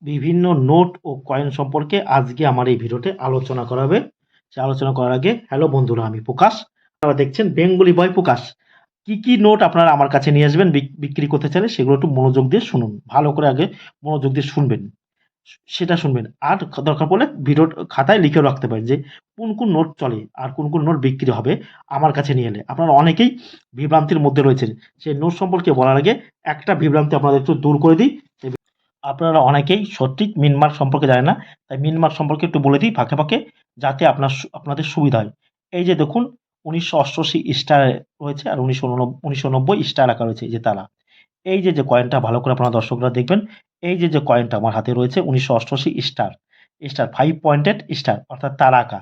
বিভিন্ন নোট ও কয়েন সম্পর্কে আজকে আমার এই ভিডিওতে আলোচনা করা হবে। সে আলোচনা করার আগে হ্যালো বন্ধুরা, আমি প্রকাশ। আপনারা দেখছেন বেঙ্গলি বয় প্রকাশ। কি নোট আপনারা আমার কাছে নিয়ে আসবেন বিক্রি করতে চাইলে সেগুলো একটু মনোযোগ দিয়ে শুনুন। ভালো করে আগে মনোযোগ দিয়ে শুনবেন। সেটা শুনবেন। আর দরকার পড়লে ভিডিওর খাতায় লিখেও রাখতে পারেন যে কোন নোট চলে আর কোন নোট বিক্রি হবে আমার কাছে নিয়ে এলে। আপনারা অনেকেই বিভ্রান্তির মধ্যে রয়েছেন। সেই নোট সম্পর্কে বলার আগে একটা বিভ্রান্তি আপনাদের একটু দূর করে দিই। আপনারা অনেকেই সঠিক মিনমার্ক সম্পর্কে জানেন না। তাই মিনমার্ক সম্পর্কে একটু বলে দিই ফাঁকে যাতে আপনাদের সুবিধা হয়। এই যে দেখুন ১৯৮৮ স্টার রয়েছে আর ১৯৯০ স্টার আঁকা রয়েছে এই যে তারা। এই যে কয়েনটা ভালো করে আপনারা দর্শকরা দেখবেন। এই যে কয়েনটা আমার হাতে রয়েছে ১৯৮৮ স্টার 5 পয়েন্টেড স্টার অর্থাৎ তারা আঁকা।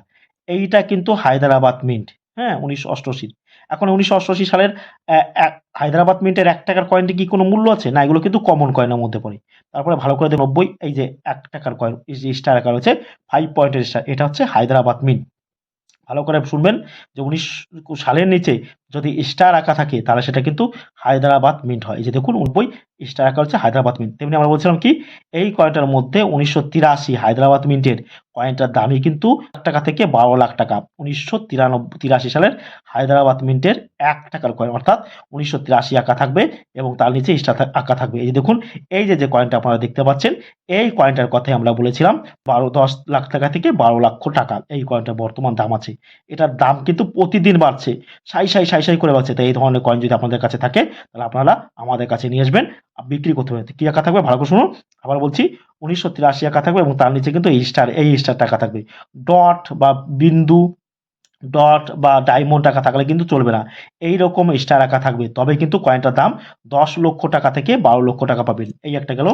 এইটা কিন্তু হায়দ্রাবাদ মিন্ট, হ্যাঁ? ১৯৮৮। এখন ১৯৮৮ সালের অ্যা এক হায়দ্রাবাদ মিন্টের ৳১ কয়েনটি কি কোনো মূল্য আছে? না, এগুলো কিন্তু কমন কয়েনের মধ্যে পড়ে। তারপরে ভালো করে দেখুন ৯০ এই যে ৳১ কয়েন এই যে স্টার আঁকা রয়েছে 5 পয়েন্টের স্টার, এটা হচ্ছে হায়দ্রাবাদ মিন্ট। ভালো করে শুনবেন যে ১৯ সালের নিচে যদি স্টার আঁকা থাকে তাহলে সেটা কিন্তু হায়দ্রাবাদ মিন্ট হয়। এই যে দেখুন ৯০ স্টার আঁকা হচ্ছে হায়দ্রাবাদ মিন্ট। তেমনি আমরা বলছিলাম কি এই কয়েনটার মধ্যে ১৯৮৩ হায়দ্রাবাদ মিন্টের কয়েনটার দামই কিন্তু ৳১ থেকে ৳১২,০০,০০০। ১৯৮৩ সালের হায়দ্রাবাদ মিন্টের ৳১ কয়েন অর্থাৎ ১৯৮৩ আঁকা থাকবে এবং তার নিচে স্টার আঁকা থাকবে। এই যে দেখুন এই যে কয়েনটা আপনারা দেখতে পাচ্ছেন এই কয়েনটার কথাই আমরা বলেছিলাম ১০ লাখ টাকা থেকে ১২ লক্ষ টাকা এই কয়েনটার বর্তমান দাম আছে। এটার দাম কিন্তু প্রতিদিন বাড়ছে। সাই করে বাড়ছে। তাই এই ধরনের কয়েন যদি আপনাদের কাছে থাকে তাহলে আপনারা আমাদের কাছে নিয়ে আসবেন। বিক্রি করতে পারবেন। কি আঁকা থাকবে ভালো করে শুনুন। আবার বলছি ১৯৮৩ আঁকা থাকবে এবং তার নিচে কিন্তু এই স্টারটা আঁকা থাকবে। ডট বা বিন্দু, ডট বা ডায়মন্ড আঁকা থাকলে কিন্তু চলবে না। এইরকম স্টার আঁকা থাকবে। তবে কিন্তু কয়েনটার দাম ১০ লক্ষ টাকা থেকে ১২ লক্ষ টাকা পাবেন। এই একটা গেল।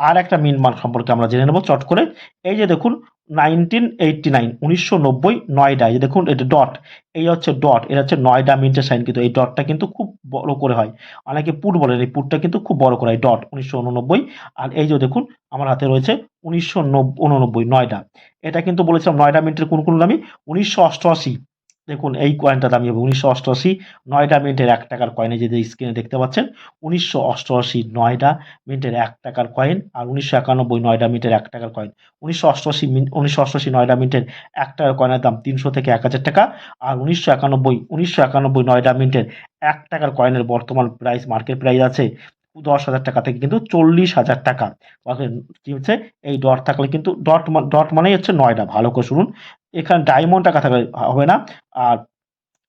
আর একটা মিন মার্ক সম্পর্কে আমরা জেনে নেব চট করে। এই যে দেখুন 1989 নয়ডা। এই যে দেখুন এটা ডট। এই হচ্ছে ডট। এটা হচ্ছে নয়ডা মিন্টের সাইন কিন্তু এই ডটটা কিন্তু খুব বড় করে হয়। অনেকে পুট বলেন। এই পুটটা কিন্তু খুব বড় করে হয় ডট ১৯৮৯। আর এই যে দেখুন আমার হাতে রয়েছে ১৯৮৯ নয়ডা। এটা কিন্তু বলেছিলাম নয়ডা মিন্টের কোন দামি? ১৯৮৮। দেখুন এই কয়েনটা দামি হবে ১৯৮৮ নয়ডা মিন্টের ৳১ কয়েন এই যে স্ক্রিনে দেখতে পাচ্ছেন ১৯৮৮ নয়ডা মিন্টের ৳১ কয়েন আর ১৯৯১ নয়ডা মিন্টের ৳১ কয়েন। ১৯৮৮ নয়ডা মিন্টের ৳১ কয়েনের দাম ৩০০ থেকে ৳১,০০০ আর ১৯৯১ নয়ডা মিন্টের ৳১ কয়েনের বর্তমান প্রাইস মার্কেট প্রাইস আছে ৳১০,০০০ থেকে কিন্তু ৳৪০,০০০। কি হচ্ছে এই ডট থাকলে কিন্তু ডট মানেই হচ্ছে নয়ডা। ভালো করে শুনুন। এখানে ডায়মন্ড আঁকা থাকলে হবে না। আর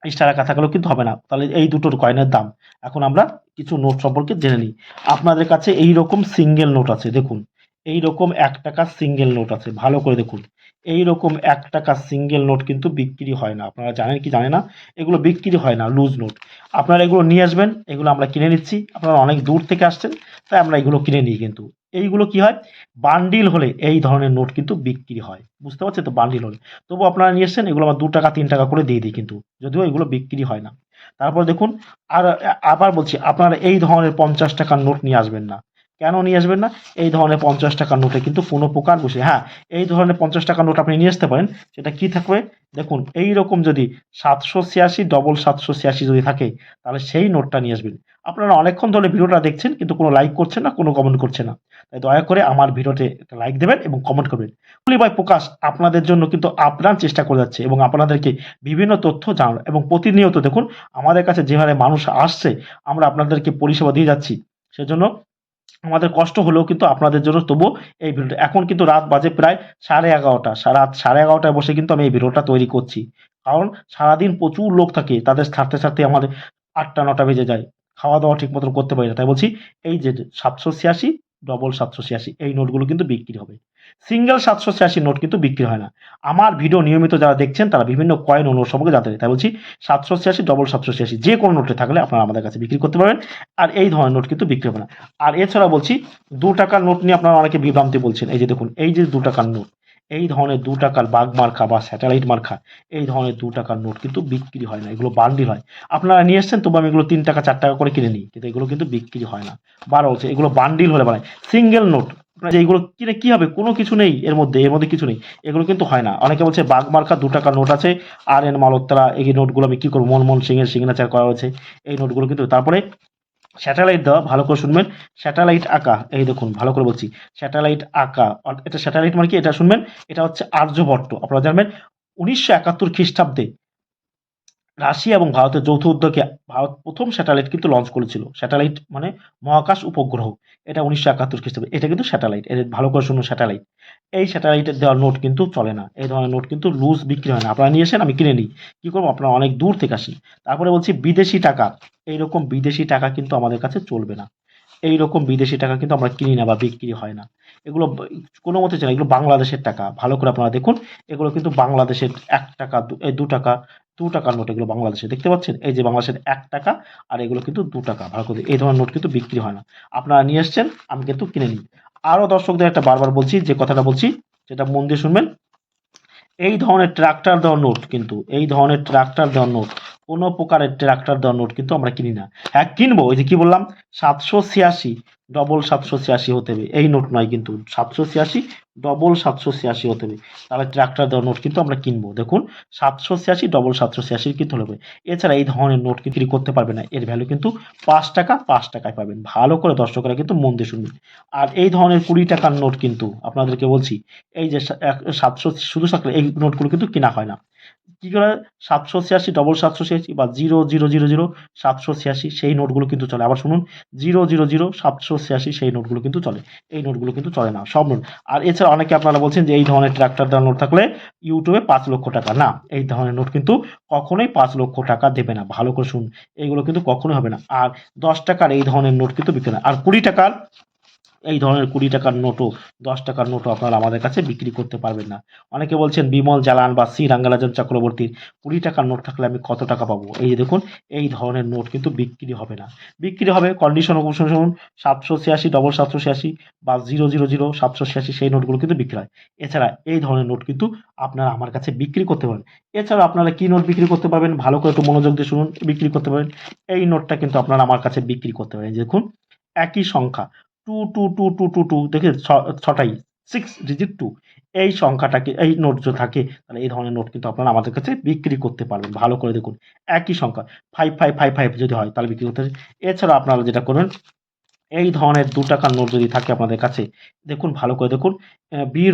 স্টার আঁকা থাকলেও কিন্তু হবে না। তাহলে এই দুটোর কয়েনের দাম। এখন আমরা কিছু নোট সম্পর্কে জেনে নিই। আপনাদের কাছে এইরকম সিঙ্গেল নোট আছে দেখুন। এইরকম ৳১ সিঙ্গেল নোট আছে। ভালো করে দেখুন। এইরকম ৳১ সিঙ্গেল নোট কিন্তু বিক্রি হয় না। আপনারা জানেন কি জানেন না? এগুলো বিক্রি হয় না লুজ নোট। আপনারা এগুলো নিয়ে আসবেন। এগুলো আমরা কিনে নিচ্ছি। আপনারা অনেক দূর থেকে আসছেন। তাই আমরা এগুলো কিনে নিই কিন্তু। এইগুলো কি হয়? বান্ডিল হলে এই ধরনের নোট কিন্তু বিক্রি হয়। বুঝতে পারছেন তো? বান্ডিল হলে। তবুও আপনারা নিয়ে এসছেন এগুলো আমরা ৳২ ৳৩ করে দিয়ে দিই কিন্তু। যদিও এগুলো বিক্রি হয় না। তারপর দেখুন আর আবার বলছি আপনারা এই ধরনের ৳৫০ নোট নিয়ে আসবেন না। কেন নিয়ে আসবেন না? এই ধরনের ৳৫০ নোটে কিন্তু কোনো প্রকার হ্যাঁ, এই ধরনের ৳৫০ নোট আপনি নিয়ে আসতে পারেন। সেটা কি থাকবে? দেখুন এইরকম যদি ৭৮৬ ৭৮৬ যদি থাকে তাহলে সেই নোটটা নিয়ে আসবেন। আপনারা অনেকক্ষণ ধরে ভিডিওটা দেখছেন কিন্তু কোনো লাইক করছেন না, কোনো কমেন্ট করছেন না। তাই দয়া করে আমার ভিডিওতে একটা লাইক দেবেন এবং কমেন্ট করবেন। ভাই প্রকাশ আপনাদের জন্য কিন্তু আপ্রাণ চেষ্টা করে যাচ্ছে এবং আপনাদেরকে বিভিন্ন তথ্য জানানো এবং প্রতিনিয়ত দেখুন আমাদের কাছে যে হারে মানুষ আসছে আমরা আপনাদেরকে পরিষেবা দিয়ে যাচ্ছি। সেজন্য আমাদের কষ্ট হলেও কিন্তু আপনাদের জন্য তবুও এই ভিডিওটা এখন কিন্তু রাত বাজে প্রায় 11:30 রাত 11:30টায় বসে কিন্তু আমি এই ভিডিওটা তৈরি করছি। কারণ সারাদিন প্রচুর লোক থাকে। তাদের ছাড়তে আমাদের ৮টা-৯টা বেজে যায়। খাওয়া-দাওয়া ঠিক মতন করতে পারি না। তাই বলছি এই যে ৭৮৬ ডবল ৭৮৬ এই নোটগুলো কিন্তু বিক্রি হবে। সিঙ্গেল ৭৮৬ নোট কিন্তু বিক্রি হয় না। আমার ভিডিও নিয়মিত যারা দেখছেন তারা বিভিন্ন কয়েন ও নোট সম্পর্কে জানতে চায়। তাই বলছি ৭৮৬ ডবল ৭৮৬ যে কোনো নোটে থাকলে আপনারা আমাদের কাছে বিক্রি করতে পারবেন। আর এই ধরনের নোট কিন্তু বিক্রি হবে না। আর এছাড়া বলছি ৳২ নোট নিয়ে আপনারা অনেকে বিভ্রান্তি বলছেন। এই যে দেখুন এই যে ৳২ নোট, এই ধরনের ৳২ বাঘ মার্কা বা স্যাটেলাইট মার্কা এই ধরনের ৳২ নোট কিন্তু বিক্রি হয় না। এগুলো বান্ডিল হয়। আপনারা নিয়ে এসছেন তবু আমি এগুলো ৳৩ ৳৪ করে কিনে নিই। কিন্তু এগুলো কিন্তু বিক্রি হয় না। বারবার বলছি এগুলো বান্ডিল হলে বানায়। সিঙ্গেল নোট আপনারা যে এগুলো কিনে কি হবে? কোনো কিছু নেই এর মধ্যে কিছু নেই। এগুলো কিন্তু হয় না। অনেকে বলছে বাঘ মার্কা ৳২ নোট আছে। আর.এন. মালহোত্রা এই নোটগুলো আমি কি করব? মনমোহন সিং এর সিগনেচার করা রয়েছে। এই নোটগুলো কিন্তু তারপরে স্যাটেলাইট দেওয়া, ভালো করে শুনবেন। স্যাটেলাইট আঁকা, এই দেখুন ভালো করে বলছি, স্যাটেলাইট আঁকা। এটা স্যাটেলাইট মানে কি, এটা শুনবেন, এটা হচ্ছে আর্যভট্ট। আপনারা জানবেন ১৯৭১ খ্রিস্টাব্দে রাশিয়া এবং ভারতের যৌথ উদ্যোগে ভারত প্রথম স্যাটেলাইট কিন্তু লঞ্চ করেছিল। স্যাটেলাইট মানে মহাকাশ উপগ্রহ। এটা ১৯৭১ খ্রিস্টাব্দে। এটা কিন্তু স্যাটেলাইট। এটা ভালো করে শুনুন, স্যাটেলাইট। এই স্যাটেলাইটের দেওয়া নোট কিন্তু চলে না। এই ধরনের নোট কিন্তু লুজ বিক্রি হয় না। আপনারা নিয়ে আসেন, আমি কিনে নিই। কি করব? আপনারা অনেক দূর থেকে আসেন। তারপরে বলছি বিদেশি টাকা। এইরকম বিদেশি টাকা কিন্তু আমাদের কাছে চলবে না। এইরকম বিদেশি টাকা কিন্তু আমরা কিনি না বা বিক্রি হয় না। এগুলো কোনো মতে চলে না। এগুলো বাংলাদেশের টাকা। ভালো করে আপনারা দেখুন। এগুলো কিন্তু বাংলাদেশের ৳১, ৳২, ৳২ নোট, এগুলো বাংলাদেশের। দেখতে পাচ্ছেন? এই যে বাংলাদেশের ৳১ আর এগুলো কিন্তু ৳২। ভালো করে, এই ধরনের নোট কিন্তু বিক্রি হয় না। আপনারা নিয়ে এসছেন, আমি কিন্তু কিনে নিই। আরো দর্শকদের একটা বারবার বলছি, যে কথাটা বলছি সেটা মন দিয়ে শুনবেন। এই ধরনের ট্রাক্টর দেওয়ার নোট কিন্তু, এই ধরনের ট্রাক্টর দেওয়ার নোট, কোনো প্রকারের ট্রাক্টর দেওয়ার নোট কিন্তু আমরা কিনি না। হ্যাঁ কিনবো, ওই যে কি বললাম, ৭৮৬ ডবল ৭৮৬ হতে হবে, এই নোট নয় কিন্তু, ৭৮৬ ডবল ৭৮৬ হতে হবে। তাহলে ট্রাক্টর দেওয়ার নোট কিন্তু আমরা কিনবো। দেখুন, ৭৮৬ ডবল ৭৮৬ কিন্তু হবে। এছাড়া এই ধরনের নোট বিক্রি করতে পারবে না। এর ভ্যালু কিন্তু ৳৫, ৳৫ পাবেন। ভালো করে দর্শকরা কিন্তু মন দিয়ে শুনবেন। আর এই ধরনের ৳২০ নোট কিন্তু আপনাদেরকে বলছি, এই যে ৭০০ শুধু থাকলে এই নোটগুলো কিন্তু কেনা হয় না। কি করে? ৭৮৬ ডবল ৭৮৬ বা ০০০০ ৭৮৬ সেই নোটগুলো কিন্তু চলে। আবার শুনুন, ০০০ ৭৮৬ সেই নোটগুলো কিন্তু চলে। এই নোটগুলো কিন্তু চলে না, সব নোট। আর এছাড়া অনেকে আপনারা বলছেন যে এই ধরনের ট্রাক্টর দেওয়ার নোট থাকলে ইউটিউবে ৳৫,০০,০০০। না, এই ধরনের নোট কিন্তু কখনোই ৳৫,০০,০০০ দেবে না। ভালো করে শুনুন, এগুলো কিন্তু কখনোই হবে না। আর ৳১০ এই ধরনের নোট কিন্তু বিক্রি না। আর ৳২০ এই ধরনের ৳২০ নোটও, ৳১০ নোটও আপনারা আমাদের কাছে বিক্রি করতে পারবেন না। অনেকে বলছেন বিমল জালান বা সি রাঙ্গারাজন চক্রবর্তীর ৳২০ নোট থাকলে আমি কত টাকা পাবো? এই যে দেখুন, এই ধরনের নোট কিন্তু বিক্রি হবে না। বিক্রি হবে কন্ডিশন অবশ্য শুনুন, ৭৮৬ ডবল ৭৮৬ বা ০০০ ৭৮৬ সেই নোটগুলো কিন্তু বিক্রি হয়। এছাড়া এই ধরনের নোট কিন্তু আপনারা আমার কাছে বিক্রি করতে পারেন। এছাড়াও আপনারা কি নোট বিক্রি করতে পারবেন? ভালো করে একটু মনোযোগ দিয়ে শুনুন, বিক্রি করতে পারেন। এই নোটটা কিন্তু আপনারা আমার কাছে বিক্রি করতে পারেন। এই যে দেখুন, একই সংখ্যা ২, ২, ২, ২, ২, ২ দেখে ৬টাই ৬ ডিজিট ২, এই সংখ্যাটাকে, এই নোট যদি থাকে তাহলে এই ধরনের নোট কিন্তু আপনারা আমাদের কাছে বিক্রি করতে পারবেন। ভালো করে দেখুন, একই সংখ্যা ৫,৫,৫,৫ যদি হয় তাহলে বিক্রি করতে পারেন। এছাড়াও আপনারা যেটা করবেন, এই ধরনের ৳২ নোট যদি থাকে আপনাদের কাছে, দেখুন ভালো করে দেখুন, বীর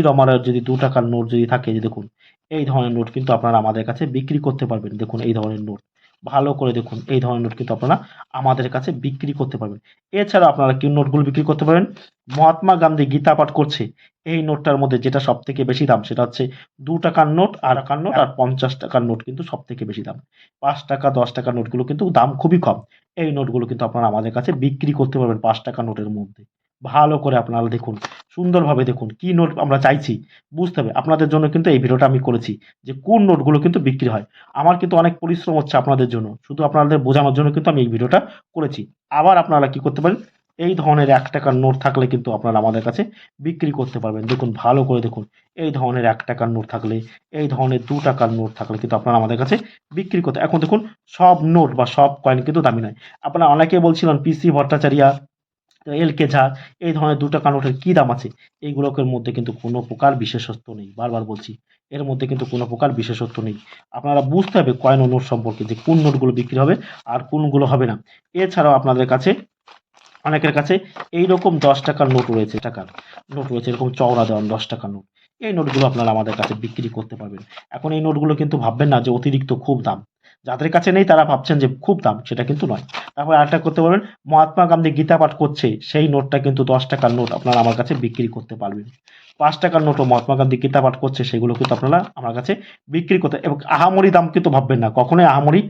রমারাও যদি ৳২ নোট যদি থাকে, যে দেখুন, এই ধরনের নোট কিন্তু আপনারা আমাদের কাছে বিক্রি করতে পারবেন। দেখুন এই ধরনের নোট। ভালো করে দেখুন, এই ধরনের নোট কিন্তু আপনারা আমাদের কাছে বিক্রি করতে পারবেন। এছাড়াও আপনারা কি নোটগুলো বিক্রি করতে পারেন? মহাত্মা গান্ধী গীতা পাঠ করছে, এই নোটটার মধ্যে যেটা সবথেকে বেশি দাম সেটা হচ্ছে ৳২ নোট, আর নোট আর ৳৫০ নোট কিন্তু সবথেকে বেশি দাম। ৳৫, ৳১০ নোটগুলো কিন্তু দাম খুবই কম। এই নোটগুলো কিন্তু আপনারা আমাদের কাছে বিক্রি করতে পারবেন ৳৫ নোটের মধ্যে। ভালো করে আপনারা দেখুন, সুন্দরভাবে দেখুন, কি নোট আমরা চাইছি বুঝতে হবে। আপনাদের জন্য কিন্তু এই ভিডিওটা আমি করেছি, যে কোন নোটগুলো কিন্তু বিক্রি হয়। আমার কিন্তু অনেক পরিশ্রম হচ্ছে আপনাদের জন্য। শুধু আপনাদের বোঝানোর জন্য কিন্তু আমি এই ভিডিওটা করেছি। আবার আপনারা কি করতে পারেন? এই ধরনের ৳১ নোট থাকলে কিন্তু আপনারা আমাদের কাছে বিক্রি করতে পারবেন। দেখুন ভালো করে দেখুন, এই ধরনের ৳১ নোট থাকলে, এই ধরনের ৳২ নোট থাকলে কিন্তু আপনারা আমাদের কাছে বিক্রি করতে, এখন দেখুন সব নোট বা সব কয়েন কিন্তু দামি নয়। আপনারা অনেকেই বলছিলেন পিসি ভট্টাচার্য, এলকে ঝা, এই ধরনের ৳২ নোটের কি দাম আছে? এইগুলোর মধ্যে কিন্তু কোনো প্রকার বিশেষত্ব নেই। বারবার বলছি, এর মধ্যে কিন্তু কোনো প্রকার বিশেষত্ব নেই। আপনারা বুঝতে হবে কয়েন ও নোট সম্পর্কে, যে কোন নোটগুলো বিক্রি হবে আর কোনগুলো হবে না। এছাড়াও আপনাদের কাছে, অনেকের কাছে এইরকম ৳১০ নোট রয়েছে, এরকম চওড়া দেওয়া ৳১০ নোট। এই নোটগুলো আপনারা আমাদের কাছে বিক্রি করতে পারবেন। এখন এই নোটগুলো কিন্তু ভাববেন না যে অতিরিক্ত খুব দাম। যাদের কাছে নেই তারা ভাবছেন যে খুব দাম, সেটা কিন্তু নয়। তারপরে আরেকটা করতে পারবেন, মহাত্মা গান্ধী গীতা পাঠ করছে, সেই নোটটা কিন্তু ৳১০ নোট, আপনারা আমার কাছে বিক্রি করতে পারবেন। ৳৫ নোটও মহাত্মা গান্ধী গীতা পাঠ করছে, সেগুলো কিন্তু আপনারা আমার কাছে বিক্রি করতে, এবং আহামরি দাম কিন্তু ভাববেন না। কখনোই আহামরি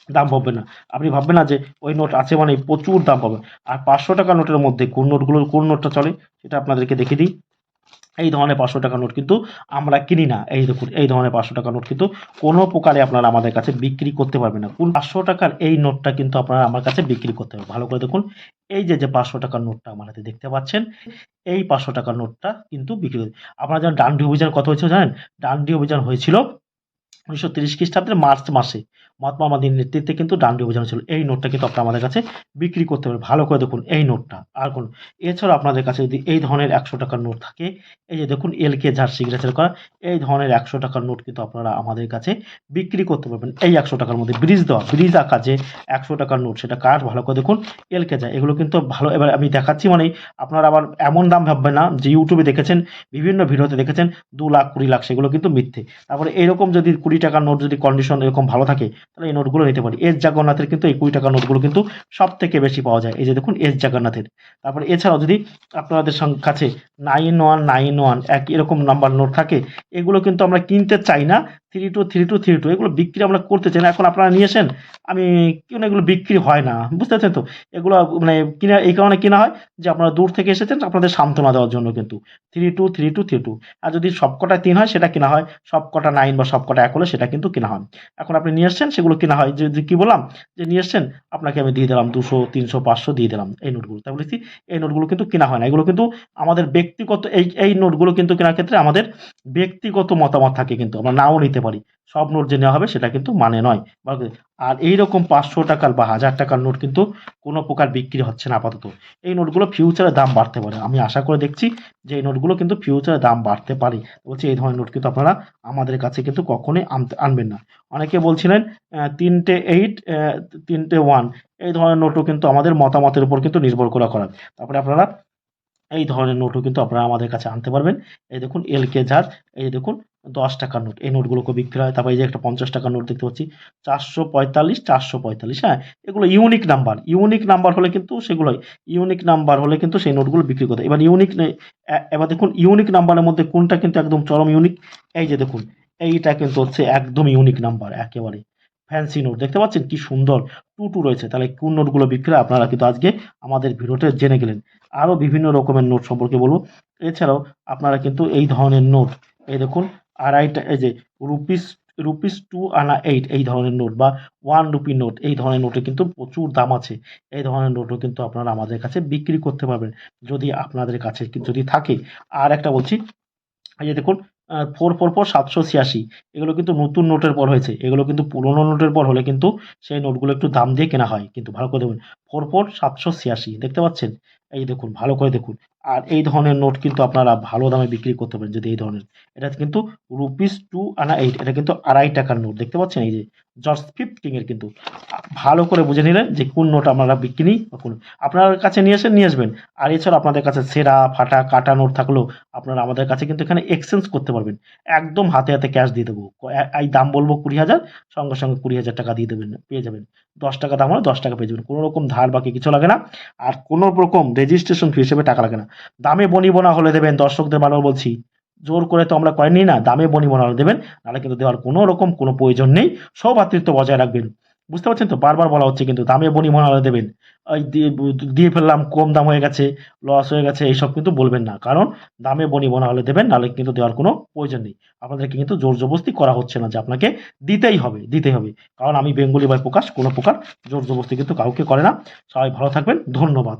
দাম ভাববেন না। আপনি ভাববেন না যে ওই নোট আছে মানেই প্রচুর দাম পাবেন। আর ৳৫০০ নোটের মধ্যে কোন নোটটা চলে সেটা আপনাদেরকে দেখিয়ে দিই। এই ধরনের ৳৫০০ নোট কিন্তু আমরা কিনি না। এই দেখুন, এই ধরনের ৳৫০০ নোট কিন্তু কোনো প্রকারে আপনারা আমাদের কাছে বিক্রি করতে পারবেন না। কোন ৳৫০০ এই নোটটা কিন্তু আপনারা আমার কাছে বিক্রি করতে হবে। ভালো করে দেখুন, এই যে ৳৫০০ নোটটা আমার হাতে দেখতে পাচ্ছেন, এই ৳৫০০ নোটটা কিন্তু বিক্রি করে, আপনারা জানেন ডান্ডি অভিযান কত হয়েছিল জানেন? ডান্ডি অভিযান হয়েছিল ১৯৩০ খ্রিস্টাব্দের মার্চ মাসে। মহাত্মা গান্ধীর নেতৃত্বে কিন্তু ডান্ডি অভিযান ছিল। এই নোটটা কিন্তু আপনারা আমাদের কাছে বিক্রি করতে পারেন। ভালো করে দেখুন এই নোটটা। আর কোন এছাড়াও আপনাদের কাছে যদি এই ধরনের ৳১০০ নোট থাকে, এই যে দেখুন এলকে ঝার সিগনেচার করা এই ধরনের ৳১০০ নোট কিন্তু আপনারা আমাদের কাছে বিক্রি করতে পারবেন। এই ৳১০০ মধ্যে ব্রিজ দেওয়া, ব্রিজ আঁকা যে ৳১০০ নোট সেটা কার ভালো করে দেখুন এলকে ঝা। এগুলো কিন্তু ভালো এবার আমি দেখাচ্ছি মানেই আপনারা আবার এমন দাম ভাববেন না যে YouTube এ দেখেছেন, বিভিন্ন ভিডিওতে দেখেছেন ২ লাখ, ২০ লাখ সেগুলো কিন্তু মিথ্যে। তারপরে এরকম যদি ৳২০ নোট যদি কন্ডিশন এরকম ভালো থাকে তাহলে এই নোটগুলো নিতে পারি। এস জগন্নাথের কিন্তু এই ৳২০ নোটগুলো কিন্তু সবথেকে বেশি পাওয়া যায়। এই যে দেখুন এস জগন্নাথের। তারপরে এছাড়াও যদি আপনাদের কাছে 9191 এরকম নাম্বার নোট থাকে, এগুলো কিন্তু আমরা কিনতে চাই না। 32, 32, 32 এগুলো বিক্রি আমরা করতে চাই না। এখন আপনারা নিয়ে আসেন, আমি কেন এগুলো বিক্রি হয় না। বুঝতে পারছেন তো? এগুলো মানে কিনা এই কারণে কিনা হয় যে আপনারা দূর থেকে এসেছেন আপনাদের সান্ত্বনা দেওয়ার জন্য কিন্তু। 32, 32, 32 আর যদি সবকটায় ৩ হয় সেটা কেনা হয়। সবকটা 9 বা সবকটা ১ হলে সেটা কিন্তু কেনা হয়। এখন আপনি নিয়ে আসছেন সেগুলো কেনা হয়। যে কি বললাম? যে নিয়ে আসছেন আপনাকে আমি দিয়ে দিলাম ২০০, ৩০০, ৫০০ দিয়ে দিলাম এই নোটগুলো। তাই বলেছি এই নোটগুলো কিন্তু কেনা হয় না। এগুলো কিন্তু আমাদের ব্যক্তিগত এই নোটগুলো কিন্তু কেনার ক্ষেত্রে আমাদের ব্যক্তিগত মতামত থাকে কিন্তু। আমরা নাও নিতে পারি। সব নোট যে নেওয়া হবে সেটা কিন্তু মানে নয়। আর এইরকম ৳৫০০ বা ৳১,০০০ নোট কিন্তু কোনো প্রকার বিক্রি হচ্ছে না আপাতত। এই নোটগুলো ফিউচারে দাম বাড়তে পারে। আমি আশা করে দেখছি যে এই নোটগুলো কিন্তু ফিউচারে দাম বাড়তে পারে। বলছি এই ধরনের নোট কিন্তু আপনারা আমাদের কাছে কিন্তু কখনোই আনবেন না। অনেকে বলছিলেন ৩টে 8 ৩টে 1 এই ধরনের নোটও কিন্তু আমাদের মতামতের উপর কিন্তু নির্ভর করে করা। তারপরে আপনারা এই ধরনের নোটও কিন্তু আপনারা আমাদের কাছে আনতে পারবেন। এই দেখুন এলকে ঝাড়, এই দেখুন ৳১০ নোট। এই নোটগুলোকে বিক্রি হয়। তারপর এই যে একটা ৳৫০ নোট দেখতে পাচ্ছি। ৪৪৫, ৪৪৫ হ্যাঁ? এগুলো ইউনিক নাম্বার। ইউনিক নাম্বার হলে কিন্তু সেগুলোই ইউনিক নাম্বার হলে কিন্তু সেই নোটগুলো বিক্রি করতে হয়। এবার ইউনিক নে এ এবার দেখুন ইউনিক নাম্বারের মধ্যে কোনটা কিন্তু একদম চরম ইউনিক? এই যে দেখুন, এইটা কিন্তু হচ্ছে একদম ইউনিক নাম্বার একেবারে। ফ্যান্সি নোট দেখতে পাচ্ছেন কি সুন্দর 2 রয়েছে। তাহলে কোন নোটগুলো বিক্রি হয় আপনারা কিন্তু আজকে আমাদের ভিডিওতে জেনে গেলেন। আরো বিভিন্ন রকমের নোট সম্পর্কে বলব। এছাড়াও আপনারা কিন্তু এই ধরনের নোট এই দেখুন আড়াইটা এই যে রুপিস রুপিস 2 আনা 8 এই ধরনের নোট বা 1 রুপি নোট এই ধরনের নোটে কিন্তু প্রচুর দাম আছে। এই ধরনের নোটও কিন্তু আপনারা আমাদের কাছে বিক্রি করতে পারবেন। যদি আপনাদের কাছে যদি থাকে। আর একটা বলছি এই যে দেখুন 444 786 এগুলো কিন্তু নতুন নোটের পর হয়েছে। এগুলো কিন্তু পুরনো নোটের পর হলে কিন্তু সেই নোটগুলো একটু দাম দিয়ে কেনা হয়। কিন্তু ভালো করে দেখুন 44 786 দেখতে পাচ্ছেন? এই দেখুন ভালো করে দেখুন। আর এই ধরনের নোট কিন্তু আপনারা ভালো দামে বিক্রি করতে পারেন যদি এই ধরনের। এটা কিন্তু রুপিস 2 আনা 8 এটা কিন্তু ৳২.৫ নোট দেখতে পাচ্ছেন? এই যে জর্জ ফিফথ কিং এর কিন্তু। ভালো করে বুঝে নিলেন যে কোন নোট আপনারা বিক্রি বা কোন আপনার কাছে নিয়ে আসবেন। আর এছাড়া আপনাদের কাছে ছেঁড়া, ফাটা, কাটা নোট থাকলেও আপনারা আমাদের কাছে কিন্তু এখানে এক্সচেঞ্জ করতে পারবেন। একদম হাতে, হাতে ক্যাশ দিয়ে দেবো। এই দাম বলব ২০,০০০ সঙ্গে, সঙ্গে ৳২০,০০০ দিয়ে দেবেন পেয়ে যাবেন। ৳১০ দাম হলে ৳১০ পেয়ে যাবেন। কোনো রকম ধার বাকি কিছু লাগে না। আর কোনো রকম রেজিস্ট্রেশন ফি হিসেবে টাকা লাগে না। দামে বনিবনা হলে দেবেন দর্শকদের বারবার বলছি। জোর করে তো আমরা কয়েন নিই না। দামে বনিবনা হলে দেবেন। নাহলে কিন্তু দেওয়ার কোনো রকম কোনো প্রয়োজন নেই। সৌভ্রাতৃত্ব বজায় রাখবেন। বুঝতে পারছেন তো? বারবার বলা হচ্ছে কিন্তু দামে বনিবনা হলে দেবেন। ওই দিয়ে ফেললাম কম দাম হয়ে গেছে, লস হয়ে গেছে এইসব কিন্তু বলবেন না। কারণ দামে বনিবনা হলে দেবেন, নাহলে কিন্তু দেওয়ার কোনো প্রয়োজন নেই। আপনাদেরকে কিন্তু জোর জবরদস্তি করা হচ্ছে না যে আপনাকে দিতেই হবে, দিতেই হবে। কারণ আমি বেঙ্গলি ভাই প্রকাশ কোনো প্রকার জোর জবরদস্তি কিন্তু কাউকে করে না। সবাই ভালো থাকবেন। ধন্যবাদ।